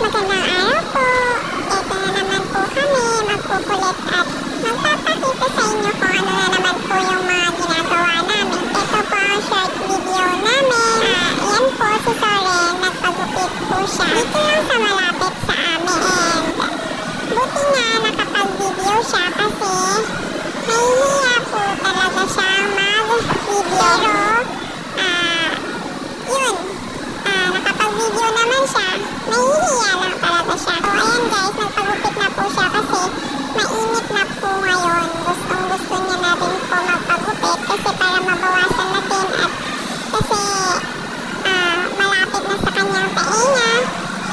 magandang araw po. Ito na naman po kami magkukulit at magpapakita sa inyo kung ano na naman po yung mga ginagawa namin. Ito po ang short video namin. Yan po si Soren, nagpagupit po siya. Dito lang sa malapit sa amin. And buti nga nakapag-video siya kasi nahihiya po talaga siya mag-video. Pero nakapag-video naman siya, nahihiya lang talaga siya. So ayan guys, nagpagupit na po siya kasi mainit na po ngayon. Gustong-gusto niya na rin po magpagupit kasi para mabawasan natin at kasi malapit na sa kanyang tainga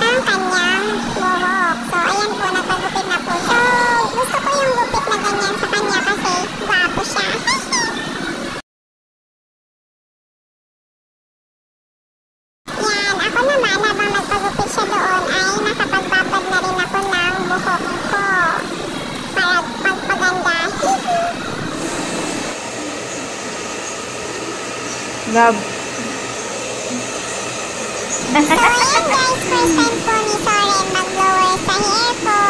ang kanyang buhok. So ayan po, nagpagupit na po siya. So gusto ko yung gupit na ganyan sa kanya kasi gwapo siya. Yan, ako naman habang nagpagupit siya doon ay nakapagbabad na rin ako ng buhok ko para magpaganda. Gab. So ayan guys, first time po ni Soren mag-blower sa hair ko.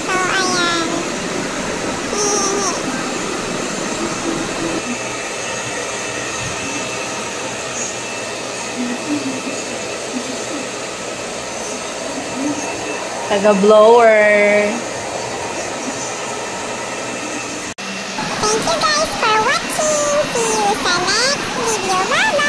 So ayan. Taga-blower. Thank you guys for watching. See you sa next video. Bye!